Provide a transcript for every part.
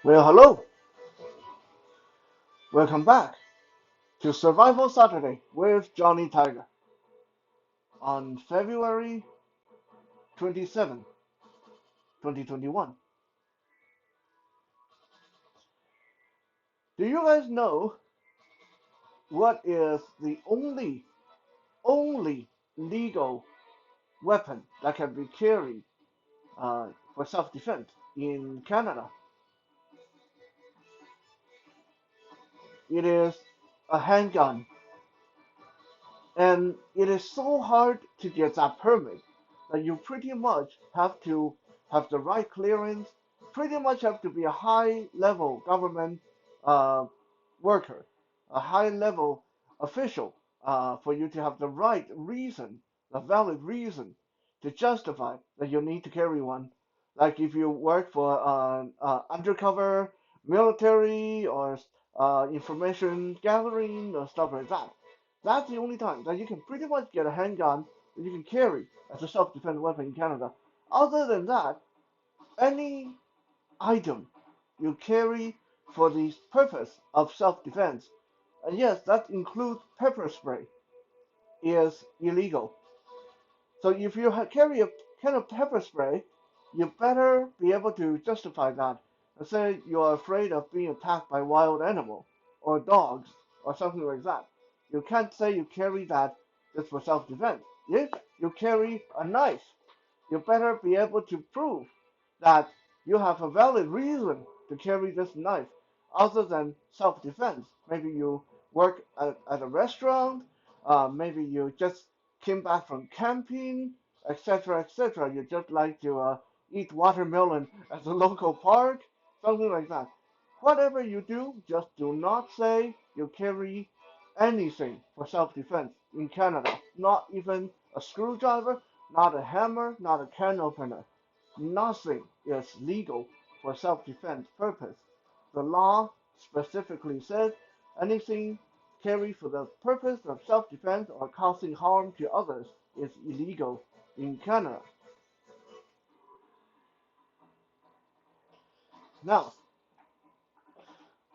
Well, hello. Welcome back to Survival Saturday with Johnny Tiger on February 27, 2021. Do you guys know what is the only legal weapon that can be carried for self-defense in Canada? It is a handgun, and it is so hard to get that permit that you pretty much have to have the right clearance, pretty much have to be a high level government uh, worker, a high level official for you to have the right reason, the valid reason to justify that you need to carry one. Like if you work for undercover military or information gathering or stuff like that. That's the only time that you can pretty much get a handgun that you can carry as a self-defense weapon in Canada. Other than that, any item you carry for the purpose of self-defense, and yes, that includes pepper spray, is illegal. So if you carry a can of pepper spray, you better be able to justify that. Let's say you're afraid of being attacked by wild animal or dogs or something like that. You can't say you carry that just for self-defense. If you carry a knife, you better be able to prove that you have a valid reason to carry this knife other than self-defense. Maybe you work at a restaurant, maybe you just came back from camping, etc., etc. You just like to eat watermelon at the local park, something like that. Whatever you do, just do not say you carry anything for self-defense in Canada. Not even a screwdriver, not a hammer, not a can opener. Nothing is legal for self-defense purpose. The law specifically says anything carried for the purpose of self-defense or causing harm to others is illegal in Canada. Now,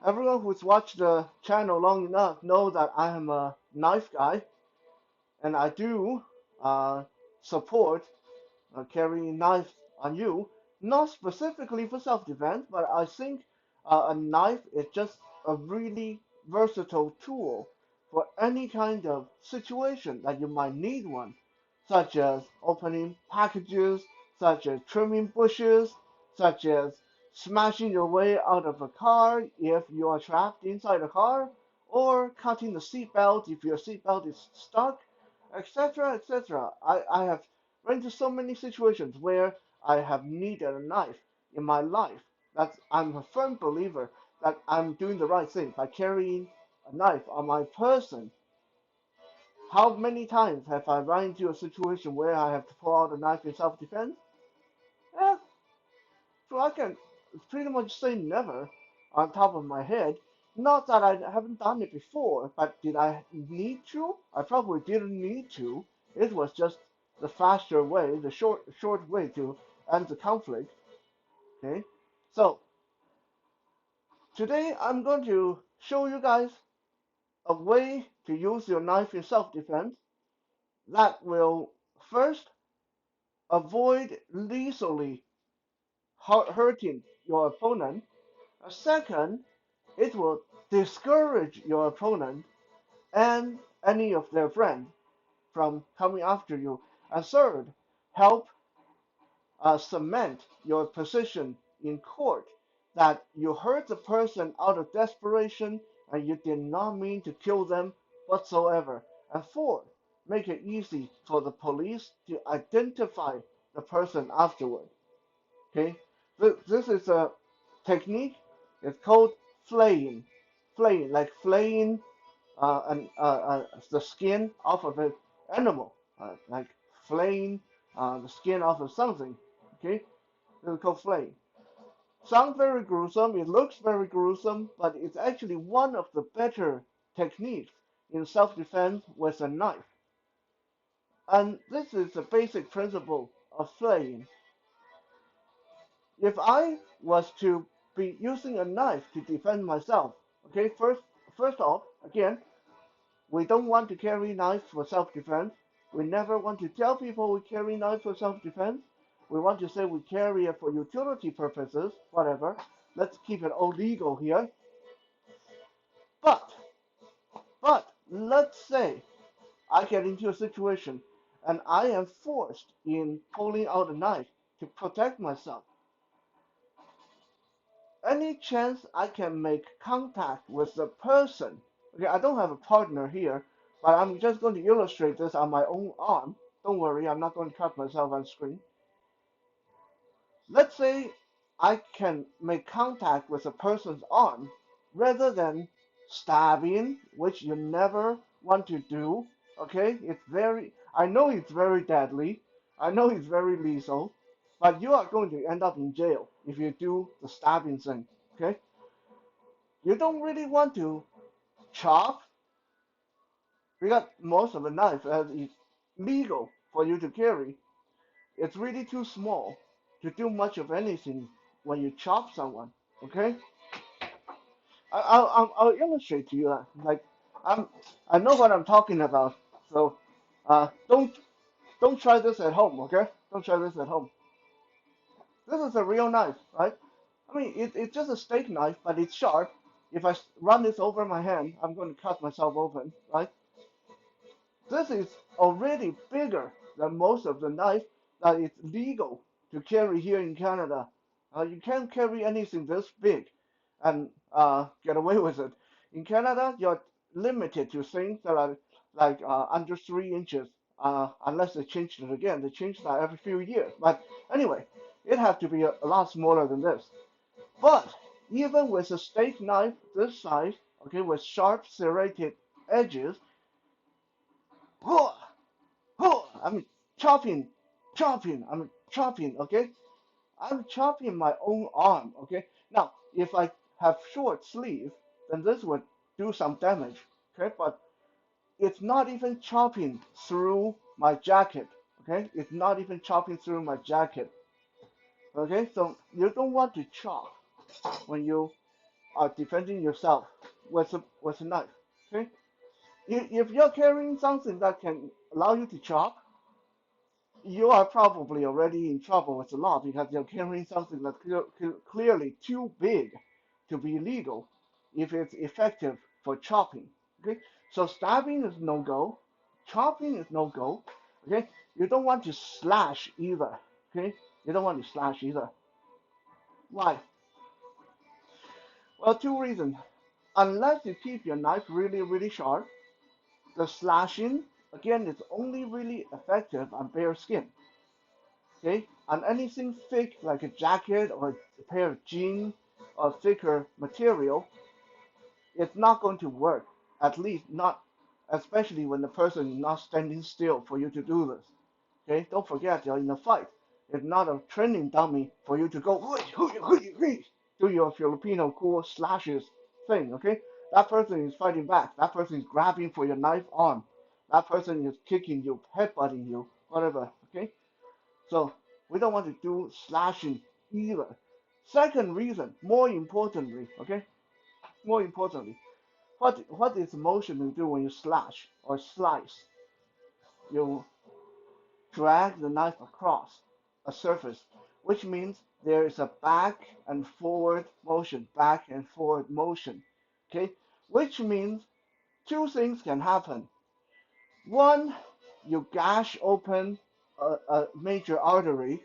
everyone who's watched the channel long enough know that I am a knife guy, and I do uh, support carrying knives on you, not specifically for self-defense, but I think a knife is just a really versatile tool for any kind of situation that you might need one, such as opening packages, such as trimming bushes, such as smashing your way out of a car if you are trapped inside a car, or cutting the seatbelt if your seatbelt is stuck, etc., etc. I have run into so many situations where I have needed a knife in my life. That I'm a firm believer that I'm doing the right thing by carrying a knife on my person. How many times have I run into a situation where I have to pull out a knife in self-defense? Eh, so I can pretty much say never on top of my head. Not that I haven't done it before, but did I need to? I probably didn't need to. It was just the faster way, the short way to end the conflict. Okay, so today I'm going to show you guys a way to use your knife in self-defense that will first avoid lethally hurting your opponent. Second, it will discourage your opponent and any of their friends from coming after you. And third, help cement your position in court that you hurt the person out of desperation and you did not mean to kill them whatsoever. And fourth, make it easy for the police to identify the person afterward. Okay, this is a technique. It's called flaying. Flaying, like flaying the skin off of an animal, like flaying the skin off of something. Okay, this is called flaying. Sounds very gruesome. It looks very gruesome, but it's actually one of the better techniques in self-defense with a knife. And this is the basic principle of flaying. If I was to be using a knife to defend myself. Okay, first off, again, we don't want to carry knives for self-defense. We never want to tell people we carry knives for self-defense. We want to say we carry it for utility purposes, whatever. Let's keep it all legal here. But, but let's say I get into a situation and I am forced in pulling out a knife to protect myself. Any chance I can make contact with the person? Okay, I don't have a partner here, but I'm just going to illustrate this on my own arm. Don't worry, I'm not going to cut myself on screen. Let's say I can make contact with a person's arm rather than stabbing, which you never want to do. Okay, I know it's very deadly. I know it's very lethal, but you are going to end up in jail if you do the stabbing thing. Okay, you don't really want to chop because most of the knife as is legal for you to carry. It's really too small to do much of anything when you chop someone. Okay, I'll illustrate to you. Like I'm I know what I'm talking about. So don't try this at home. Okay, don't try this at home. This is a real knife, right? I mean it's just a steak knife, but it's sharp. If I run this over my hand, I'm going to cut myself open, right? This is already bigger than most of the knife that is legal to carry here in Canada. You can't carry anything this big and get away with it. In Canada, you're limited to things that are like under 3 inches, unless they changed it again. They change that every few years. But anyway, it has to be a lot smaller than this. But even with a steak knife this size, okay, with sharp serrated edges, I'm chopping, chopping, okay? I'm chopping my own arm, okay? Now, if I have short sleeve, then this would do some damage, okay? But it's not even chopping through my jacket, okay? It's not even chopping through my jacket, okay? So you don't want to chop when you are defending yourself with a knife, okay? If you're carrying something that can allow you to chop, you are probably already in trouble with the law because you're carrying something that's clearly too big to be legal if it's effective for chopping. Okay, so stabbing is no go, chopping is no go. Okay, you don't want to slash either. Okay, you don't want to slash either. Why? Well, two reasons. Unless you keep your knife really, really sharp, the slashing again is only really effective on bare skin. Okay, on anything thick like a jacket or a pair of jeans or thicker material, it's not going to work. At least not, especially when the person is not standing still for you to do this. Okay, don't forget you're in a fight. It's not a training dummy for you to go do your Filipino cool slashes thing. Okay, that person is fighting back. That person is grabbing for your knife arm. That person is kicking you, headbutting you, whatever. Okay, so we don't want to do slashing either. Second reason, more importantly, okay, more importantly, what is motion you do when you slash or slice? You drag the knife across a surface, which means there is a back and forward motion, back and forward motion, okay? Which means two things can happen. One, you gash open a major artery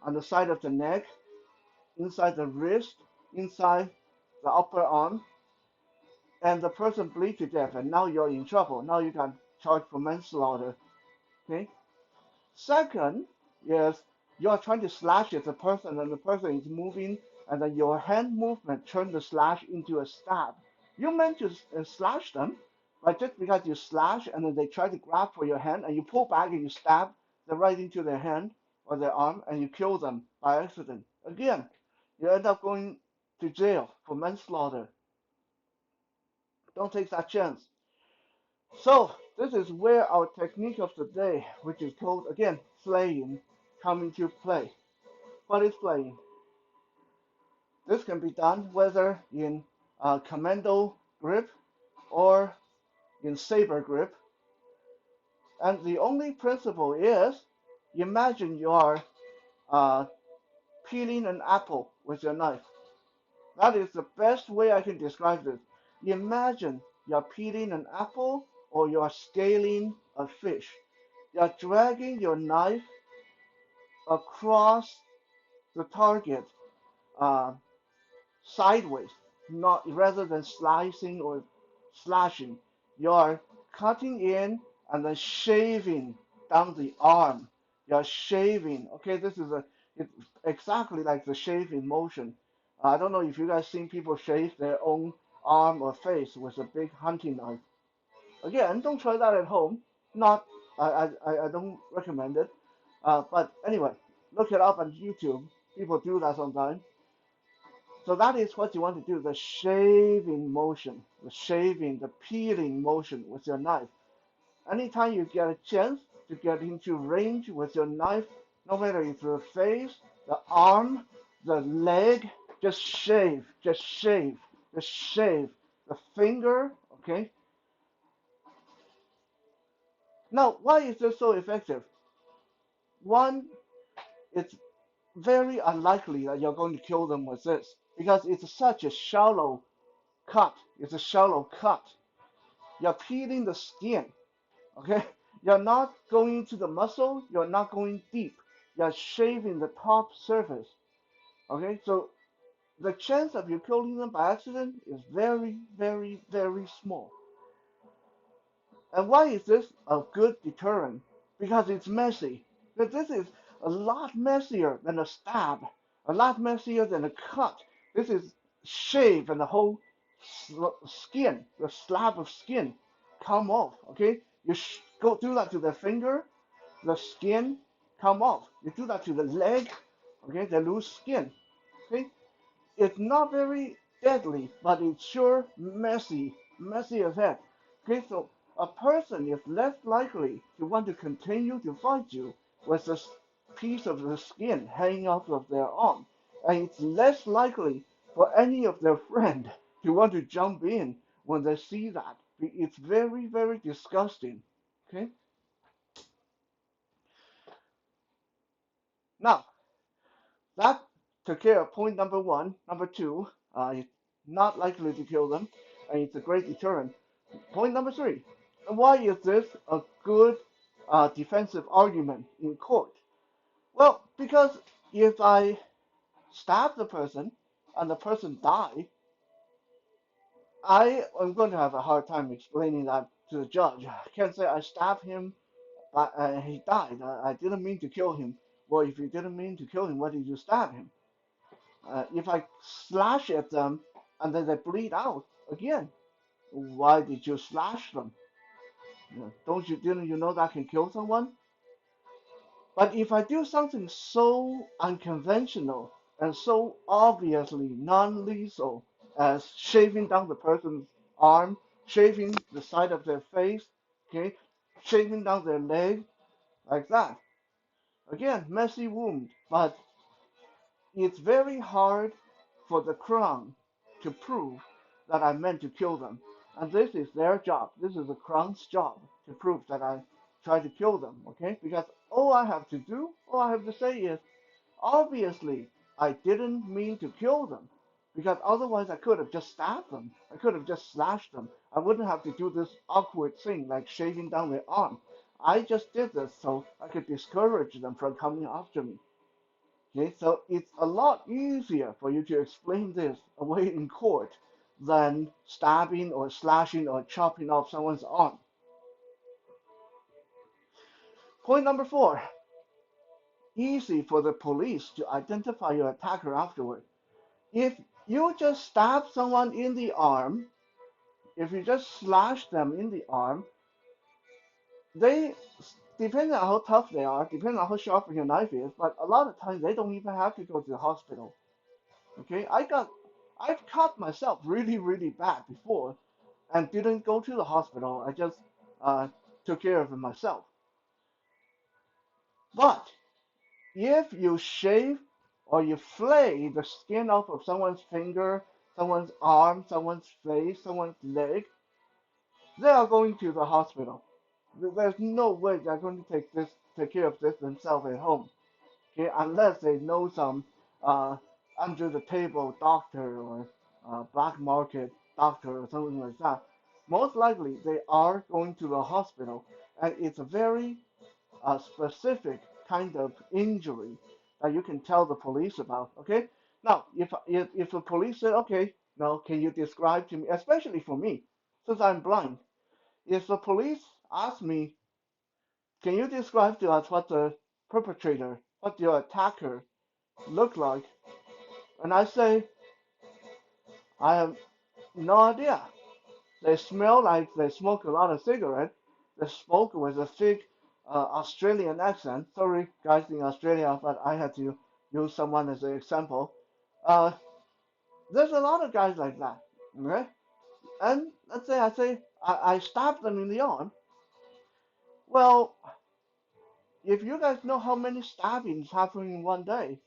on the side of the neck, inside the wrist, inside the upper arm, and the person bleeds to death, and now you're in trouble. Now you can charge for manslaughter. Okay. Second is you're trying to slash at the person, and the person is moving, and then your hand movement turn the slash into a stab. You meant to slash them, but just because you slash and then they try to grab for your hand, and you pull back and you stab them right into their hand or their arm, and you kill them by accident. Again, you end up going to jail for manslaughter. Don't take that chance. So this is where our technique of the day, which is called again flaying, come into play. What is flaying? This can be done whether in commando grip or in saber grip. And the only principle is imagine you are uh, peeling an apple with your knife. That is the best way I can describe this. Imagine you're peeling an apple or you're scaling a fish. You're dragging your knife across the target uh, sideways, not rather than slicing or slashing. You're cutting in and then shaving down the arm. You're shaving. Okay, this is it's exactly like the shaving motion. I don't know if you guys seen people shave their own arm or face with a big hunting knife. Again, don't try that at home. Not, I don't recommend it. But anyway, look it up on YouTube. People do that sometimes. So that is what you want to do, the shaving motion, the shaving, the peeling motion with your knife. Anytime you get a chance to get into range with your knife, no matter if the face, the arm, the leg, just shave, just shave, just shave. The finger, okay? Now, why is this so effective? One, it's very unlikely that you're going to kill them with this because it's such a shallow cut. It's a shallow cut. You're peeling the skin, okay? You're not going to the muscle, you're not going deep. You're shaving the top surface, okay? So the chance of you killing them by accident is very, very, very small. And why is this a good deterrent? Because it's messy. But this is a lot messier than a stab, a lot messier than a cut. This is shave and the whole skin, the slab of skin, come off. Okay, you go do that to the finger, the skin come off. You do that to the leg, okay, they lose skin. Okay, it's not very deadly, but it's sure messy, messy as heck. Okay, so a person is less likely to want to continue to fight you with a piece of the skin hanging out of their arm, and it's less likely for any of their friend to want to jump in when they see that. It's very, very disgusting. Okay, now that took care of point number one. Number two, it's not likely to kill them, and it's a great deterrent. Point number three, why is this a good defensive argument in court? Well, because if I stab the person and the person die, I am going to have a hard time explaining that to the judge. I can't say I stabbed him, but he died. I didn't mean to kill him. Well, if you didn't mean to kill him, why did you stab him? If I slash at them and then they bleed out again, why did you slash them? Don't you didn't you know that can kill someone? But if I do something so unconventional and so obviously non-lethal as shaving down the person's arm, shaving the side of their face, okay, shaving down their leg, like that. Again, messy wound, but it's very hard for the crown to prove that I meant to kill them. And this is their job. This is the crown's job to prove that I tried to kill them, okay? Because all I have to say is, obviously, I didn't mean to kill them. Because otherwise, I could have just stabbed them. I could have just slashed them. I wouldn't have to do this awkward thing like shaving down their arm. I just did this so I could discourage them from coming after me. Okay, so it's a lot easier for you to explain this away in court than stabbing or slashing or chopping off someone's arm. Point number four, easy for the police to identify your attacker afterward. If you just stab someone in the arm, if you just slash them in the arm, they, depending on how tough they are, depending on how sharp your knife is, but a lot of times they don't even have to go to the hospital. Okay, I've cut myself really, really bad before and didn't go to the hospital. I just uh, took care of it myself. But if you shave or you flay the skin off of someone's finger, someone's arm, someone's face, someone's leg, they are going to the hospital. There's no way they're going to take care of this themselves at home, okay, unless they know some uh, under the table doctor or black market doctor or something like that. Most likely they are going to the hospital, and it's a very specific kind of injury that you can tell the police about. Okay, now if the police say, okay, now can you describe to me, especially for me, since I'm blind, if the police ask me, can you describe to us what the perpetrator, what your attacker look like? And I say, I have no idea. They smell like they smoke a lot of cigarette. They smoke with a thick Australian accent. Sorry, guys in Australia, but I had to use someone as an example. Uh, there's a lot of guys like that. Okay? And let's say I stab them in the arm. Well, if you guys know how many stabbings happen in one day,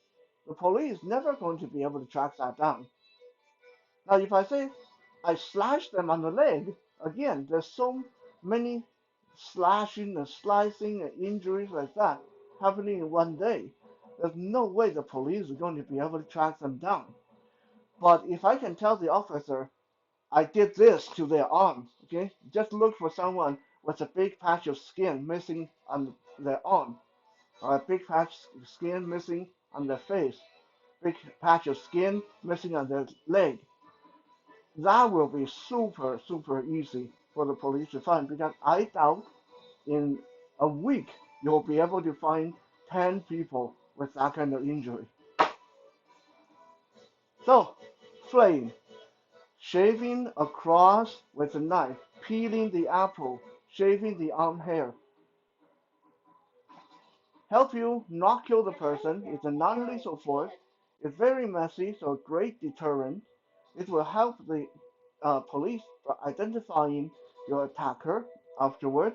the police never going to be able to track that down. Now, if I say I slash them on the leg, again, there's so many slashing and slicing and injuries like that happening in one day. There's no way the police are going to be able to track them down. But if I can tell the officer I did this to their arm, okay, just look for someone with a big patch of skin missing on their arm, or a big patch of skin missing on their face, big patch of skin missing on their leg, that will be super, super easy for the police to find, because I doubt in a week you'll be able to find 10 people with that kind of injury. So, flaying, shaving across with a knife, peeling the apple, shaving the arm hair, help you not kill the person. It's a non-lethal force. It's very messy, so a great deterrent. It will help the police by identifying your attacker afterward,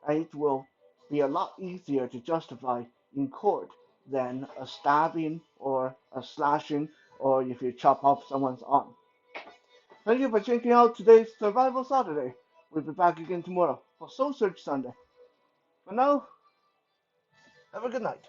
and it will be a lot easier to justify in court than a stabbing or a slashing, or if you chop off someone's arm. Thank you for checking out today's Survival Saturday. We'll be back again tomorrow for Soul Search Sunday. For now, have a good night.